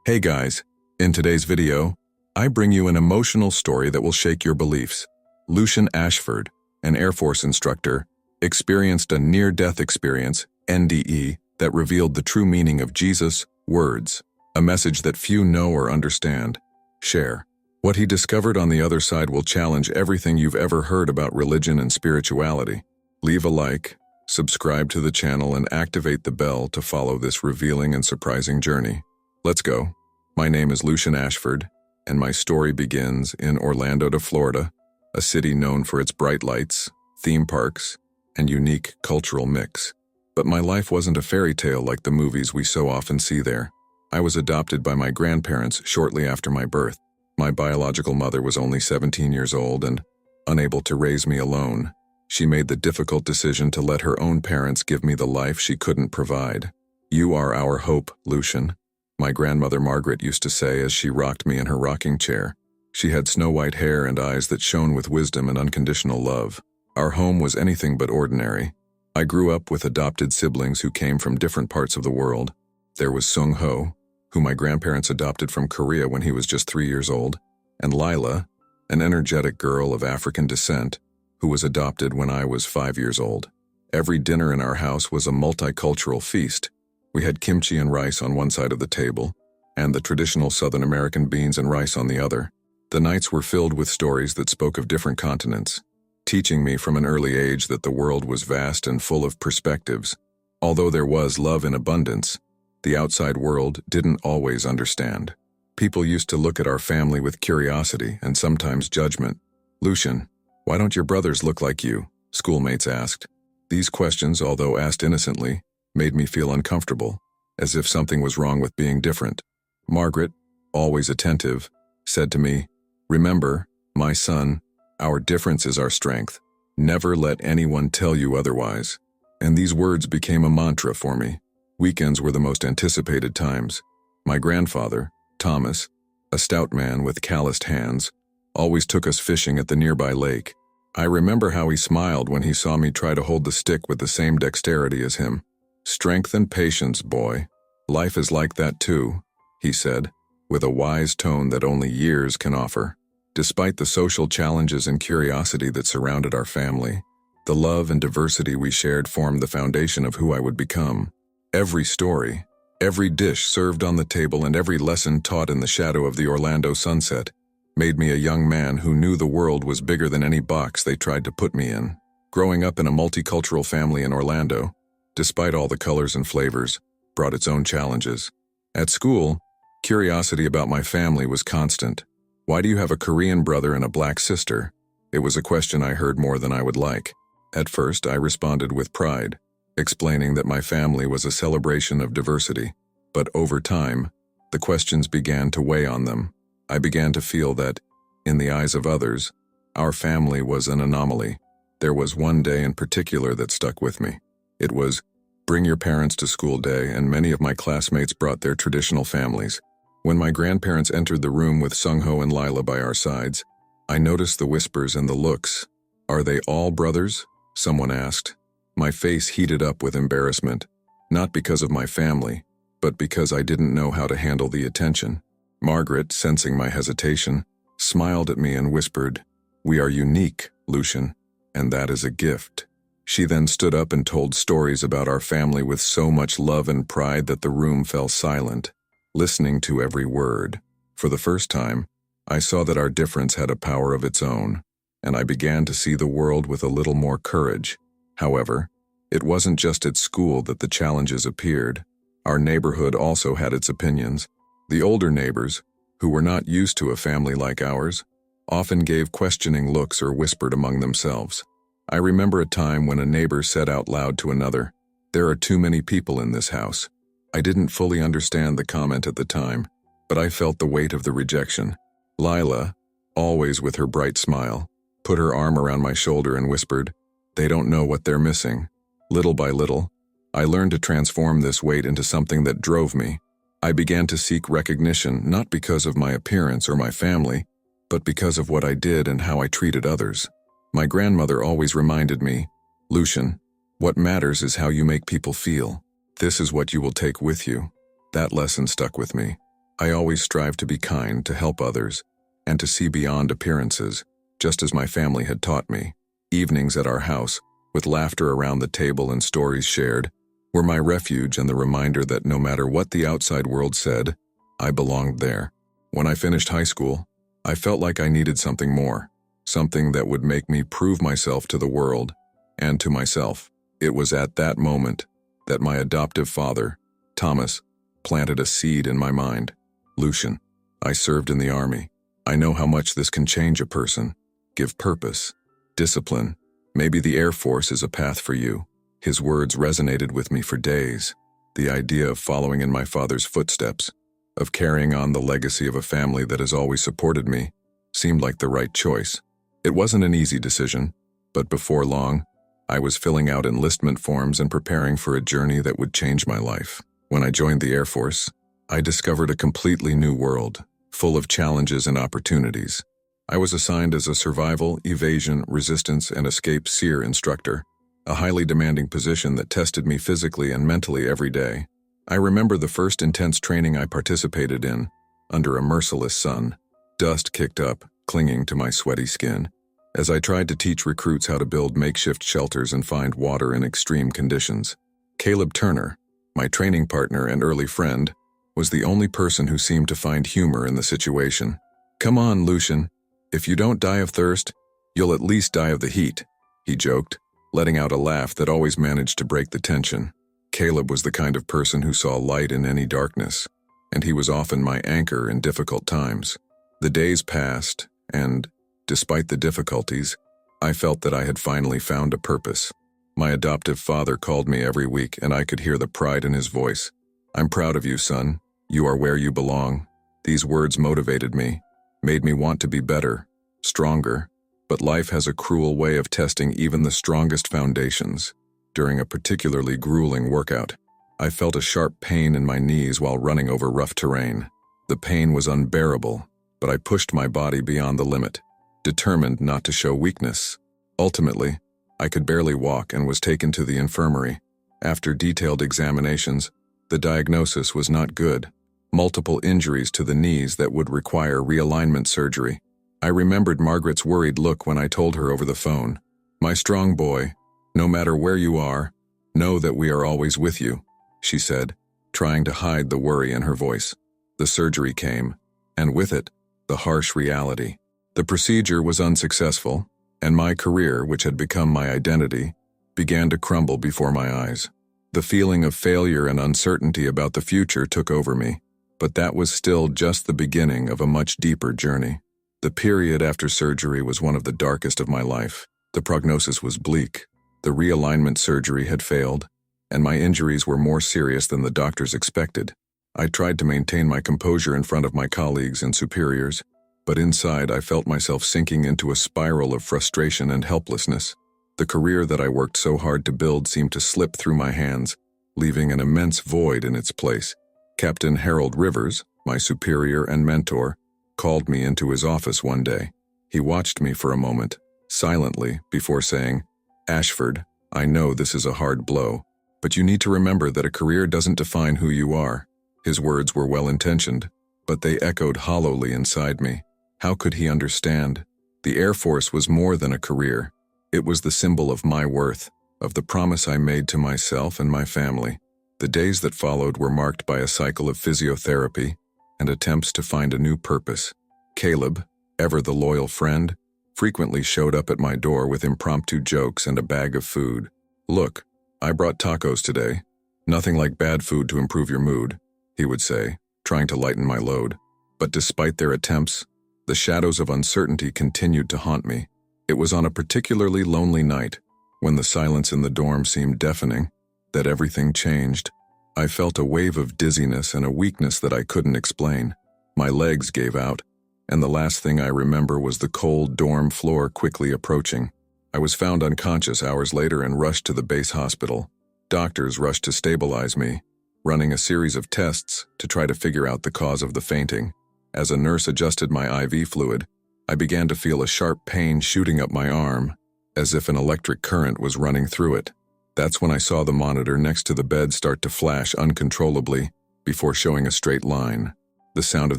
Hey guys, in today's video, I bring you an emotional story that will shake your beliefs. Lucian Ashford, an Air Force instructor, experienced a near-death experience, NDE, that revealed the true meaning of Jesus' words, a message that few know or understand. Share. What he discovered on the other side will challenge everything you've ever heard about religion and spirituality. Leave a like, subscribe to the channel, and activate the bell to follow this revealing and surprising journey. Let's go. My name is Lucian Ashford, and my story begins in Orlando, Florida, a city known for its bright lights, theme parks, and unique cultural mix. But my life wasn't a fairy tale like the movies we so often see there. I was adopted by my grandparents shortly after my birth. My biological mother was only 17 years old and unable to raise me alone. She made the difficult decision to let her own parents give me the life she couldn't provide. "You are our hope, Lucian," my grandmother Margaret used to say as she rocked me in her rocking chair. She had snow-white hair and eyes that shone with wisdom and unconditional love. Our home was anything but ordinary. I grew up with adopted siblings who came from different parts of the world. There was Sung Ho, who my grandparents adopted from Korea when he was just 3 years old, and Lila, an energetic girl of African descent, who was adopted when I was 5 years old. Every dinner in our house was a multicultural feast. We had kimchi and rice on one side of the table, and the traditional Southern American beans and rice on the other. The nights were filled with stories that spoke of different continents, teaching me from an early age that the world was vast and full of perspectives. Although there was love in abundance, the outside world didn't always understand. People used to look at our family with curiosity and sometimes judgment. "Lucian, why don't your brothers look like you?" schoolmates asked. These questions, although asked innocently, made me feel uncomfortable, as if something was wrong with being different. Margaret, always attentive, said to me, "Remember, my son, our difference is our strength. Never let anyone tell you otherwise." And these words became a mantra for me. Weekends were the most anticipated times. My grandfather, Thomas, a stout man with calloused hands, always took us fishing at the nearby lake. I remember how he smiled when he saw me try to hold the stick with the same dexterity as him. "Strength and patience, boy. Life is like that too," he said, with a wise tone that only years can offer. Despite the social challenges and curiosity that surrounded our family, the love and diversity we shared formed the foundation of who I would become. Every story, every dish served on the table, and every lesson taught in the shadow of the Orlando sunset made me a young man who knew the world was bigger than any box they tried to put me in. Growing up in a multicultural family in Orlando, despite all the colors and flavors, brought its own challenges. At school, curiosity about my family was constant. "Why do you have a Korean brother and a black sister?" It was a question I heard more than I would like. At first, I responded with pride, explaining that my family was a celebration of diversity. But over time, the questions began to weigh on them. I began to feel that, in the eyes of others, our family was an anomaly. There was one day in particular that stuck with me. It was bring your parents to school day, and many of my classmates brought their traditional families. When my grandparents entered the room with Sung Ho and Lila by our sides, I noticed the whispers and the looks. "Are they all brothers?" someone asked. My face heated up with embarrassment, not because of my family, but because I didn't know how to handle the attention. Margaret, sensing my hesitation, smiled at me and whispered, "We are unique, Lucian, and that is a gift." She then stood up and told stories about our family with so much love and pride that the room fell silent, listening to every word. For the first time, I saw that our difference had a power of its own, and I began to see the world with a little more courage. However, it wasn't just at school that the challenges appeared. Our neighborhood also had its opinions. The older neighbors, who were not used to a family like ours, often gave questioning looks or whispered among themselves. I remember a time when a neighbor said out loud to another, "There are too many people in this house." I didn't fully understand the comment at the time, but I felt the weight of the rejection. Lila, always with her bright smile, put her arm around my shoulder and whispered, "They don't know what they're missing." Little by little, I learned to transform this weight into something that drove me. I began to seek recognition not because of my appearance or my family, but because of what I did and how I treated others. My grandmother always reminded me, "Lucian, what matters is how you make people feel. This is what you will take with you." That lesson stuck with me. I always strive to be kind, to help others, and to see beyond appearances, just as my family had taught me. Evenings at our house, with laughter around the table and stories shared, were my refuge and the reminder that no matter what the outside world said, I belonged there. When I finished high school, I felt like I needed something more, something that would make me prove myself to the world and to myself. It was at that moment that my adoptive father, Thomas, planted a seed in my mind. Lucian, I served in the army. I know how much this can change a person, give purpose, discipline. Maybe the Air Force is a path for you. His words resonated with me for days. The idea of following in my father's footsteps, of carrying on the legacy of a family that has always supported me, seemed like the right choice. It wasn't an easy decision, but before long, I was filling out enlistment forms and preparing for a journey that would change my life. When I joined the Air Force, I discovered a completely new world, full of challenges and opportunities. I was assigned as a survival, evasion, resistance, and escape SEER instructor, a highly demanding position that tested me physically and mentally every day. I remember the first intense training I participated in, under a merciless sun. Dust kicked up, clinging to my sweaty skin, as I tried to teach recruits how to build makeshift shelters and find water in extreme conditions. Caleb Turner, my training partner and early friend, was the only person who seemed to find humor in the situation. "Come on, Lucian. If you don't die of thirst, you'll at least die of the heat," he joked, letting out a laugh that always managed to break the tension. Caleb was the kind of person who saw light in any darkness, and he was often my anchor in difficult times. The days passed, and, despite the difficulties, I felt that I had finally found a purpose. My adoptive father called me every week, and I could hear the pride in his voice. "I'm proud of you, son. You are where you belong." These words motivated me, made me want to be better, stronger, but life has a cruel way of testing even the strongest foundations. During a particularly grueling workout, I felt a sharp pain in my knees while running over rough terrain. The pain was unbearable, but I pushed my body beyond the limit, determined not to show weakness. Ultimately, I could barely walk and was taken to the infirmary. After detailed examinations, the diagnosis was not good. Multiple injuries to the knees that would require realignment surgery. I remembered Margaret's worried look when I told her over the phone. "My strong boy, no matter where you are, know that we are always with you," she said, trying to hide the worry in her voice. The surgery came, and with it, the harsh reality. The procedure was unsuccessful, and my career, which had become my identity, began to crumble before my eyes. The feeling of failure and uncertainty about the future took over me, but that was still just the beginning of a much deeper journey. The period after surgery was one of the darkest of my life. The prognosis was bleak. The realignment surgery had failed, and my injuries were more serious than the doctors expected. I tried to maintain my composure in front of my colleagues and superiors, but inside I felt myself sinking into a spiral of frustration and helplessness. The career that I worked so hard to build seemed to slip through my hands, leaving an immense void in its place. Captain Harold Rivers, my superior and mentor, called me into his office one day. He watched me for a moment, silently, before saying, "Ashford, I know this is a hard blow, but you need to remember that a career doesn't define who you are." His words were well-intentioned, but they echoed hollowly inside me. How could he understand? The Air Force was more than a career. It was the symbol of my worth, of the promise I made to myself and my family. The days that followed were marked by a cycle of physiotherapy and attempts to find a new purpose. Caleb, ever the loyal friend, frequently showed up at my door with impromptu jokes and a bag of food. "Look, I brought tacos today. Nothing like bad food to improve your mood," he would say, trying to lighten my load. But despite their attempts, the shadows of uncertainty continued to haunt me. It was on a particularly lonely night, when the silence in the dorm seemed deafening, that everything changed. I felt a wave of dizziness and a weakness that I couldn't explain. My legs gave out, and the last thing I remember was the cold dorm floor quickly approaching. I was found unconscious hours later and rushed to the base hospital. Doctors rushed to stabilize me, running a series of tests to try to figure out the cause of the fainting. As a nurse adjusted my IV fluid, I began to feel a sharp pain shooting up my arm, as if an electric current was running through it. That's when I saw the monitor next to the bed start to flash uncontrollably before showing a straight line. The sound of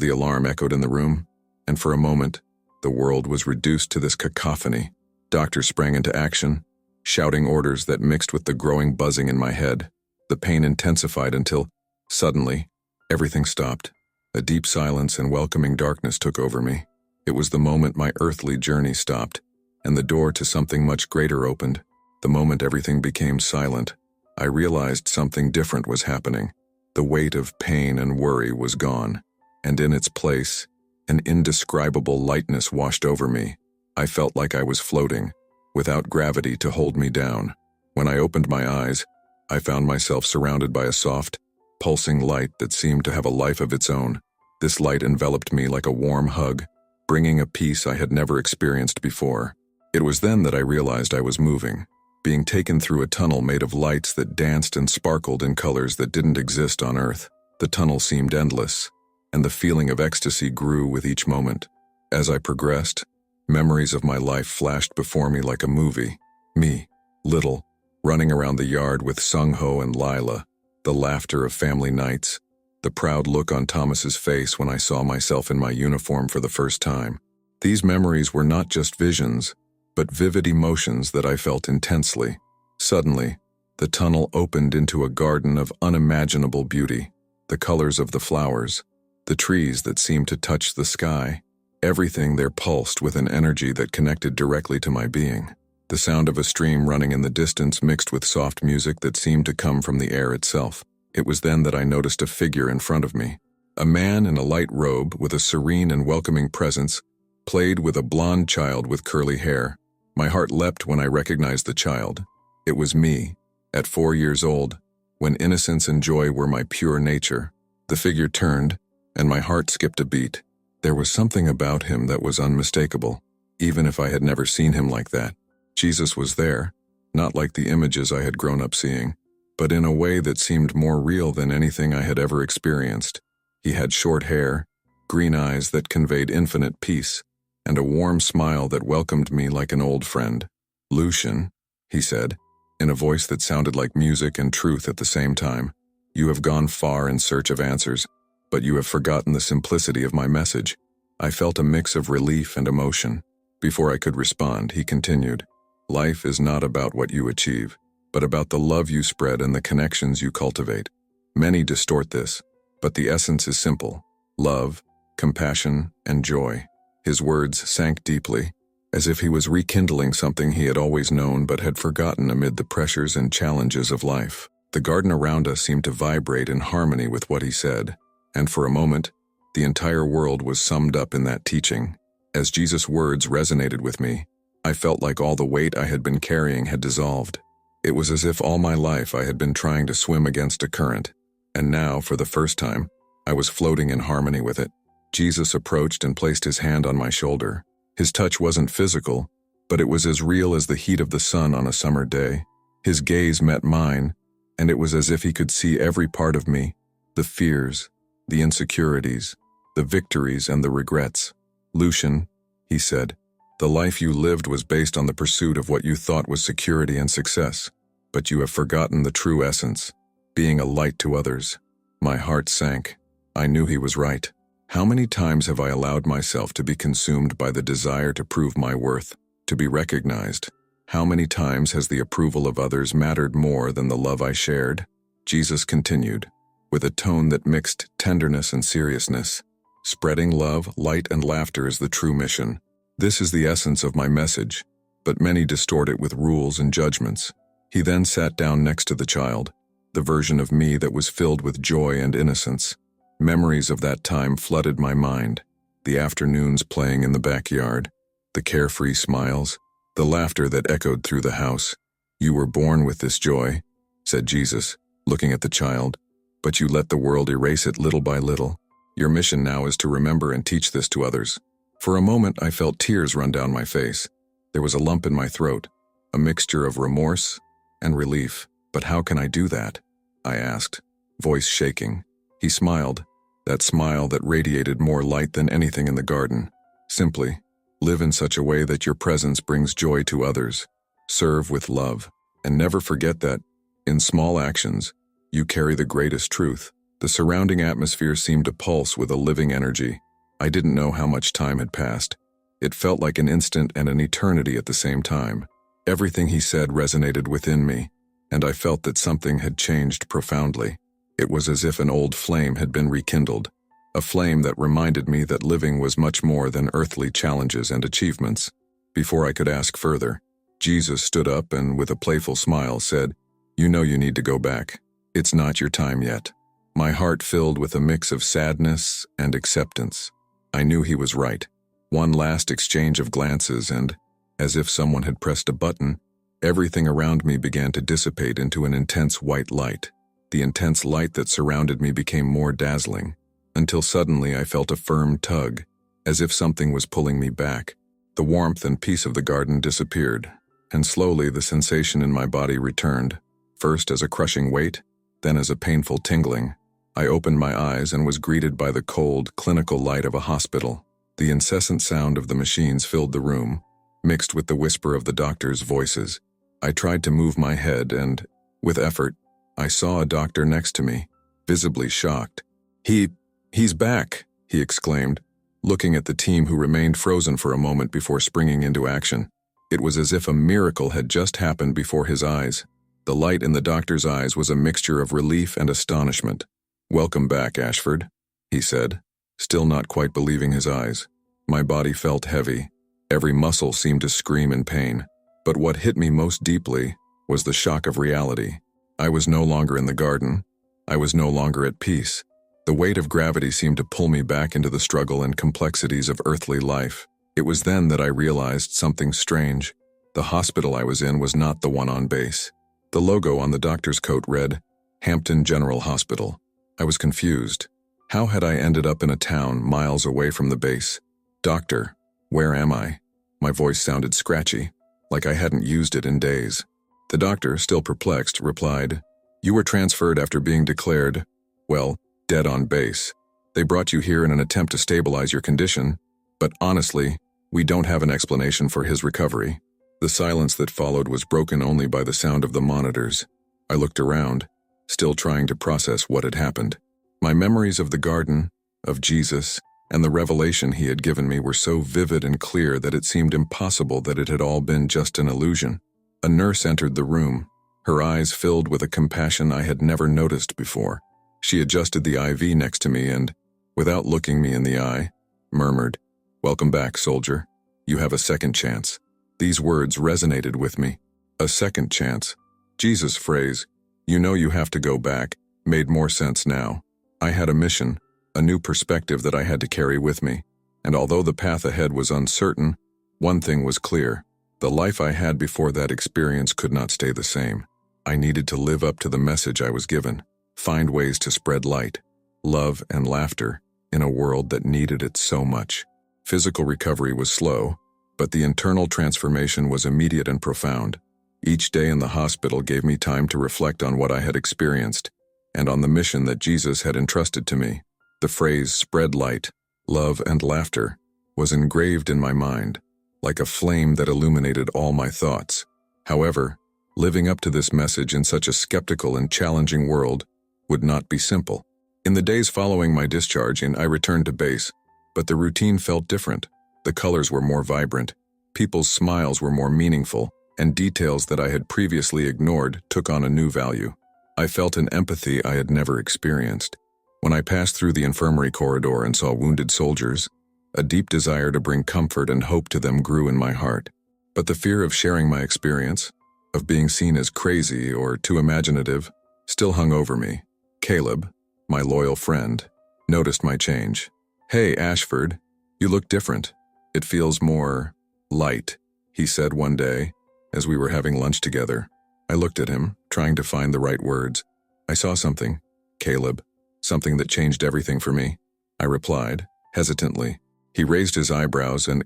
the alarm echoed in the room, and for a moment, the world was reduced to this cacophony. Doctors sprang into action, shouting orders that mixed with the growing buzzing in my head. The pain intensified until, suddenly, everything stopped. A deep silence and welcoming darkness took over me. It was the moment my earthly journey stopped, and the door to something much greater opened. The moment everything became silent, I realized something different was happening. The weight of pain and worry was gone, and in its place, an indescribable lightness washed over me. I felt like I was floating, without gravity to hold me down. When I opened my eyes, I found myself surrounded by a soft, pulsing light that seemed to have a life of its own. This light enveloped me like a warm hug, bringing a peace I had never experienced before. It was then that I realized I was moving, being taken through a tunnel made of lights that danced and sparkled in colors that didn't exist on Earth. The tunnel seemed endless, and the feeling of ecstasy grew with each moment. As I progressed, memories of my life flashed before me like a movie. Me, little, running around the yard with Sung-ho and Lila, the laughter of family nights, the proud look on Thomas's face when I saw myself in my uniform for the first time. These memories were not just visions, but vivid emotions that I felt intensely. Suddenly, the tunnel opened into a garden of unimaginable beauty. The colors of the flowers, the trees that seemed to touch the sky, everything there pulsed with an energy that connected directly to my being. The sound of a stream running in the distance mixed with soft music that seemed to come from the air itself. It was then that I noticed a figure in front of me. A man in a light robe with a serene and welcoming presence played with a blonde child with curly hair. My heart leapt when I recognized the child. It was me, at 4 years old, when innocence and joy were my pure nature. The figure turned, and my heart skipped a beat. There was something about him that was unmistakable, even if I had never seen him like that. Jesus was there, not like the images I had grown up seeing, but in a way that seemed more real than anything I had ever experienced. He had short hair, green eyes that conveyed infinite peace, and a warm smile that welcomed me like an old friend. "Lucian," he said, in a voice that sounded like music and truth at the same time, "you have gone far in search of answers, but you have forgotten the simplicity of my message." I felt a mix of relief and emotion. Before I could respond, he continued, "Life is not about what you achieve, but about the love you spread and the connections you cultivate. Many distort this, but the essence is simple: love, compassion, and joy." His words sank deeply, as if he was rekindling something he had always known but had forgotten amid the pressures and challenges of life. The garden around us seemed to vibrate in harmony with what he said, and for a moment, the entire world was summed up in that teaching. As Jesus' words resonated with me, I felt like all the weight I had been carrying had dissolved. It was as if all my life I had been trying to swim against a current, and now, for the first time, I was floating in harmony with it. Jesus approached and placed his hand on my shoulder. His touch wasn't physical, but it was as real as the heat of the sun on a summer day. His gaze met mine, and it was as if he could see every part of me, the fears, the insecurities, the victories, and the regrets. "Lucian," he said, "the life you lived was based on the pursuit of what you thought was security and success, but you have forgotten the true essence, being a light to others." My heart sank. I knew he was right. How many times have I allowed myself to be consumed by the desire to prove my worth, to be recognized? How many times has the approval of others mattered more than the love I shared? Jesus continued, with a tone that mixed tenderness and seriousness. "Spreading love, light, and laughter is the true mission. This is the essence of my message, but many distort it with rules and judgments." He then sat down next to the child, the version of me that was filled with joy and innocence. Memories of that time flooded my mind, the afternoons playing in the backyard, the carefree smiles, the laughter that echoed through the house. "You were born with this joy," said Jesus, looking at the child, "but you let the world erase it little by little. Your mission now is to remember and teach this to others." For a moment, I felt tears run down my face. There was a lump in my throat, a mixture of remorse and relief. "But how can I do that?" I asked, voice shaking. He smiled, that smile that radiated more light than anything in the garden. "Simply, live in such a way that your presence brings joy to others. Serve with love, and never forget that, in small actions, you carry the greatest truth." The surrounding atmosphere seemed to pulse with a living energy. I didn't know how much time had passed. It felt like an instant and an eternity at the same time. Everything he said resonated within me, and I felt that something had changed profoundly. It was as if an old flame had been rekindled, a flame that reminded me that living was much more than earthly challenges and achievements. Before I could ask further, Jesus stood up and with a playful smile said, "You know you need to go back. It's not your time yet." My heart filled with a mix of sadness and acceptance. I knew he was right. One last exchange of glances and, as if someone had pressed a button, everything around me began to dissipate into an intense white light. The intense light that surrounded me became more dazzling, until suddenly I felt a firm tug, as if something was pulling me back. The warmth and peace of the garden disappeared, and slowly the sensation in my body returned, first as a crushing weight, then as a painful tingling. I opened my eyes and was greeted by the cold, clinical light of a hospital. The incessant sound of the machines filled the room, mixed with the whisper of the doctors' voices. I tried to move my head and, with effort, I saw a doctor next to me, visibly shocked. He's back," he exclaimed, looking at the team who remained frozen for a moment before springing into action. It was as if a miracle had just happened before his eyes. The light in the doctor's eyes was a mixture of relief and astonishment. "Welcome back, Ashford," he said, still not quite believing his eyes. My body felt heavy. Every muscle seemed to scream in pain. But what hit me most deeply was the shock of reality. I was no longer in the garden. I was no longer at peace. The weight of gravity seemed to pull me back into the struggle and complexities of earthly life. It was then that I realized something strange. The hospital I was in was not the one on base. The logo on the doctor's coat read, Hampton General Hospital. I was confused. How had I ended up in a town miles away from the base? "Doctor, where am I?" My voice sounded scratchy, like I hadn't used it in days. The doctor, still perplexed, replied, "You were transferred after being declared, well, dead on base. They brought you here in an attempt to stabilize your condition, but honestly, we don't have an explanation for his recovery." The silence that followed was broken only by the sound of the monitors. I looked around, still trying to process what had happened. My memories of the garden, of Jesus, and the revelation he had given me were so vivid and clear that it seemed impossible that it had all been just an illusion. A nurse entered the room, her eyes filled with a compassion I had never noticed before. She adjusted the IV next to me and, without looking me in the eye, murmured, "Welcome back, soldier. You have a second chance." These words resonated with me. A second chance. Jesus' phrase, "You know you have to go back," made more sense now. I had a mission, a new perspective that I had to carry with me, and although the path ahead was uncertain, one thing was clear. The life I had before that experience could not stay the same. I needed to live up to the message I was given, find ways to spread light, love, and laughter in a world that needed it so much. Physical recovery was slow, but the internal transformation was immediate and profound. Each day in the hospital gave me time to reflect on what I had experienced and on the mission that Jesus had entrusted to me. The phrase "spread light, love, and laughter" was engraved in my mind, like a flame that illuminated all my thoughts. However, living up to this message in such a skeptical and challenging world would not be simple. In the days following my discharge, I returned to base, but the routine felt different. The colors were more vibrant, people's smiles were more meaningful, and details that I had previously ignored took on a new value. I felt an empathy I had never experienced. When I passed through the infirmary corridor and saw wounded soldiers, a deep desire to bring comfort and hope to them grew in my heart. But the fear of sharing my experience, of being seen as crazy or too imaginative, still hung over me. Caleb, my loyal friend, noticed my change. "Hey, Ashford, you look different. It feels more light," he said one day as we were having lunch together. I looked at him, trying to find the right words. "I saw something, Caleb, something that changed everything for me," I replied, hesitantly. He raised his eyebrows and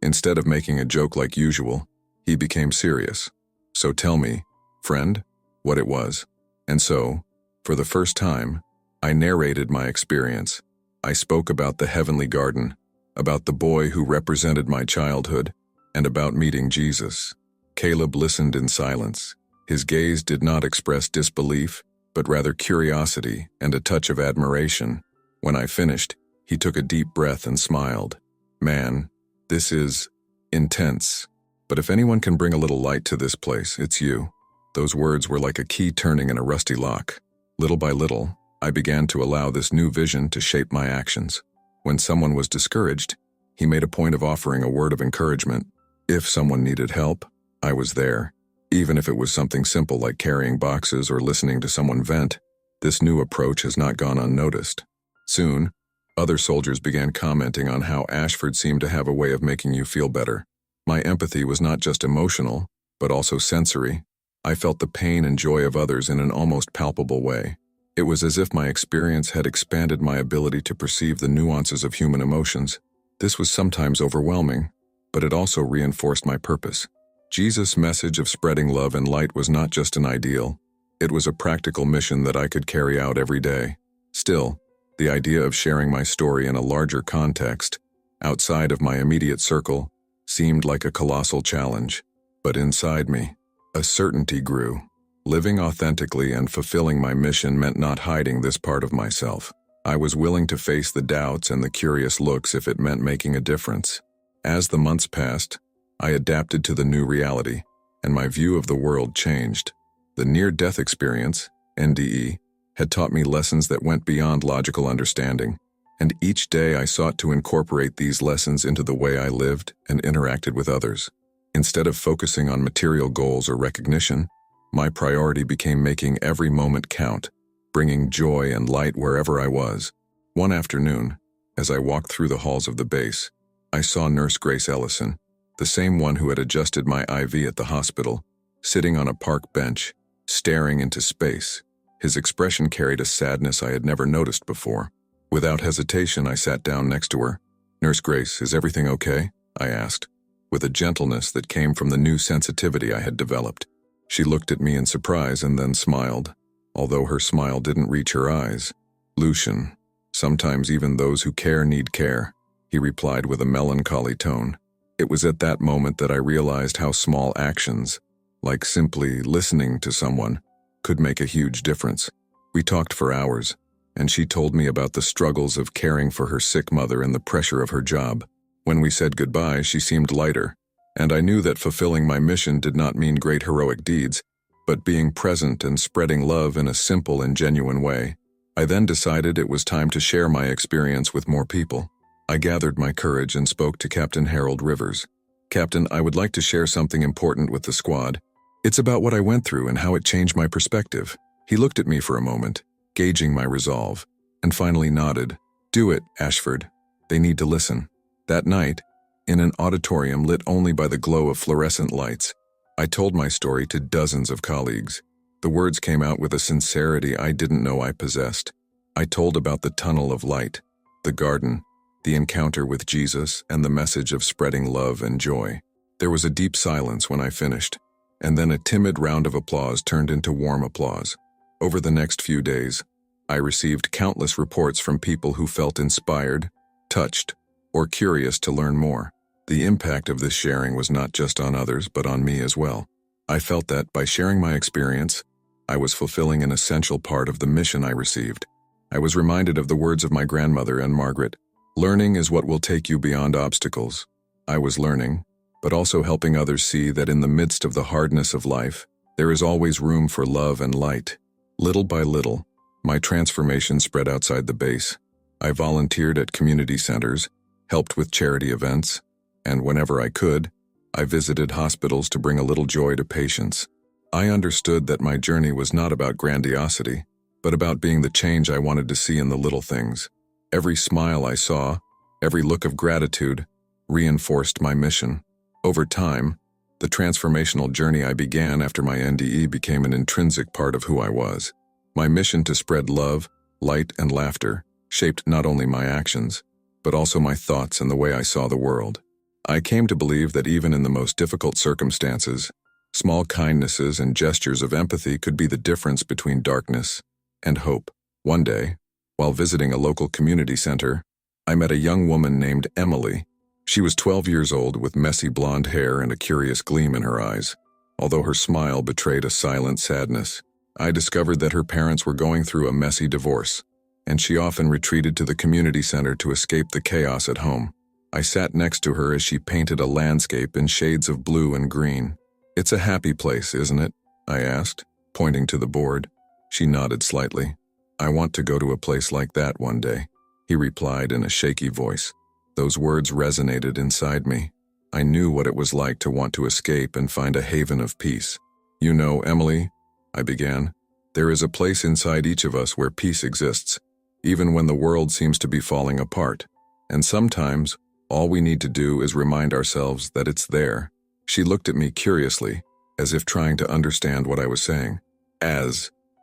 instead of making a joke like usual, he became serious. "So tell me, friend, what it was." And so, for the first time, I narrated my experience. I spoke about the heavenly garden, about the boy who represented my childhood, and about meeting Jesus. Caleb listened in silence. His gaze did not express disbelief, but rather curiosity and a touch of admiration. When I finished, he took a deep breath and smiled. "Man, this is intense. But if anyone can bring a little light to this place, it's you." Those words were like a key turning in a rusty lock. Little by little, I began to allow this new vision to shape my actions. When someone was discouraged, he made a point of offering a word of encouragement. If someone needed help, I was there. Even if it was something simple like carrying boxes or listening to someone vent, this new approach has not gone unnoticed. Soon, other soldiers began commenting on how Ashford seemed to have a way of making you feel better. My empathy was not just emotional, but also sensory. I felt the pain and joy of others in an almost palpable way. It was as if my experience had expanded my ability to perceive the nuances of human emotions. This was sometimes overwhelming, but it also reinforced my purpose. Jesus' message of spreading love and light was not just an ideal. It was a practical mission that I could carry out every day. Still, the idea of sharing my story in a larger context, outside of my immediate circle, seemed like a colossal challenge. But inside me, a certainty grew. Living authentically and fulfilling my mission meant not hiding this part of myself. I was willing to face the doubts and the curious looks if it meant making a difference. As the months passed, I adapted to the new reality, and my view of the world changed. The near-death experience, NDE, had taught me lessons that went beyond logical understanding, and each day I sought to incorporate these lessons into the way I lived and interacted with others. Instead of focusing on material goals or recognition, my priority became making every moment count, bringing joy and light wherever I was. One afternoon, as I walked through the halls of the base, I saw Nurse Grace Ellison, the same one who had adjusted my IV at the hospital, sitting on a park bench, staring into space. His expression carried a sadness I had never noticed before. Without hesitation, I sat down next to her. "Nurse Grace, is everything okay?" I asked, with a gentleness that came from the new sensitivity I had developed. She looked at me in surprise and then smiled, although her smile didn't reach her eyes. "Lucian, sometimes even those who care need care," he replied with a melancholy tone. It was at that moment that I realized how small actions, like simply listening to someone, could make a huge difference. We talked for hours, and she told me about the struggles of caring for her sick mother and the pressure of her job. When we said goodbye, she seemed lighter, and I knew that fulfilling my mission did not mean great heroic deeds, but being present and spreading love in a simple and genuine way. I then decided it was time to share my experience with more people. I gathered my courage and spoke to Captain Harold Rivers. "Captain, I would like to share something important with the squad. It's about what I went through and how it changed my perspective." He looked at me for a moment, gauging my resolve, and finally nodded. "Do it, Ashford. They need to listen." That night, in an auditorium lit only by the glow of fluorescent lights, I told my story to dozens of colleagues. The words came out with a sincerity I didn't know I possessed. I told about the tunnel of light, the garden, the encounter with Jesus, and the message of spreading love and joy. There was a deep silence when I finished, and then a timid round of applause turned into warm applause. Over the next few days, I received countless reports from people who felt inspired, touched, or curious to learn more. The impact of this sharing was not just on others, but on me as well. I felt that by sharing my experience, I was fulfilling an essential part of the mission I received. I was reminded of the words of my grandmother and Margaret. "Learning is what will take you beyond obstacles." I was learning, but also helping others see that in the midst of the hardness of life, there is always room for love and light. Little by little, my transformation spread outside the base. I volunteered at community centers, helped with charity events, and whenever I could, I visited hospitals to bring a little joy to patients. I understood that my journey was not about grandiosity, but about being the change I wanted to see in the little things. Every smile I saw, every look of gratitude, reinforced my mission. Over time, the transformational journey I began after my NDE became an intrinsic part of who I was. My mission to spread love, light, and laughter shaped not only my actions, but also my thoughts and the way I saw the world. I came to believe that even in the most difficult circumstances, small kindnesses and gestures of empathy could be the difference between darkness and hope. One day, while visiting a local community center, I met a young woman named Emily. She was 12 years old with messy blonde hair and a curious gleam in her eyes, although her smile betrayed a silent sadness. I discovered that her parents were going through a messy divorce, and she often retreated to the community center to escape the chaos at home. I sat next to her as she painted a landscape in shades of blue and green. "It's a happy place, isn't it?" I asked, pointing to the board. She nodded slightly. "I want to go to a place like that one day," he replied in a shaky voice. Those words resonated inside me. I knew what it was like to want to escape and find a haven of peace. "You know, Emily," I began, "there is a place inside each of us where peace exists, even when the world seems to be falling apart. And sometimes, all we need to do is remind ourselves that it's there." She looked at me curiously, as if trying to understand what I was saying.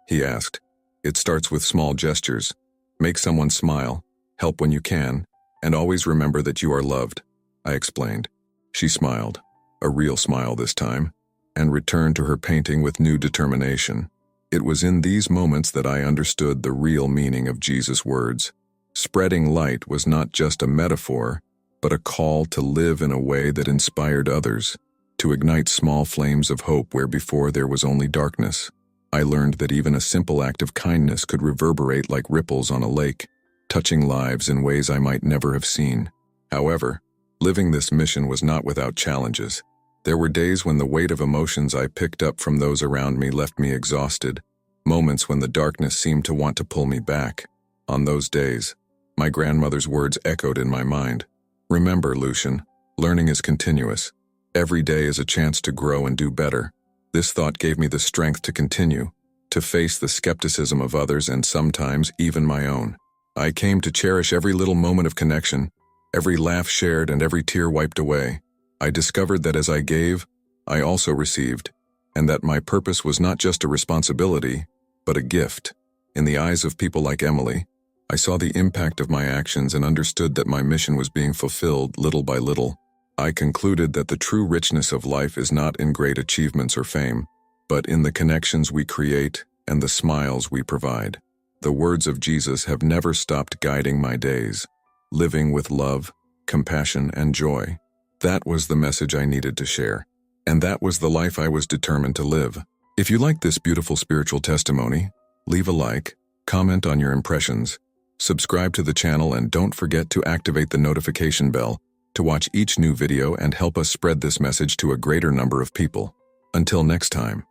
He asked. "It starts with small gestures. Make someone smile, help when you can, and always remember that you are loved," I explained. She smiled, a real smile this time, and returned to her painting with new determination. It was in these moments that I understood the real meaning of Jesus' words. Spreading light was not just a metaphor, but a call to live in a way that inspired others, to ignite small flames of hope where before there was only darkness. I learned that even a simple act of kindness could reverberate like ripples on a lake, touching lives in ways I might never have seen. However, living this mission was not without challenges. There were days when the weight of emotions I picked up from those around me left me exhausted, moments when the darkness seemed to want to pull me back. On those days, my grandmother's words echoed in my mind. "Remember, Lucian, learning is continuous. Every day is a chance to grow and do better." This thought gave me the strength to continue, to face the skepticism of others and sometimes even my own. I came to cherish every little moment of connection, every laugh shared and every tear wiped away. I discovered that as I gave, I also received, and that my purpose was not just a responsibility, but a gift. In the eyes of people like Emily, I saw the impact of my actions and understood that my mission was being fulfilled little by little. I concluded that the true richness of life is not in great achievements or fame, but in the connections we create and the smiles we provide. The words of Jesus have never stopped guiding my days, living with love, compassion, and joy. That was the message I needed to share, and that was the life I was determined to live. If you like this beautiful spiritual testimony, leave a like, comment on your impressions, subscribe to the channel, and don't forget to activate the notification bell to watch each new video and help us spread this message to a greater number of people. Until next time.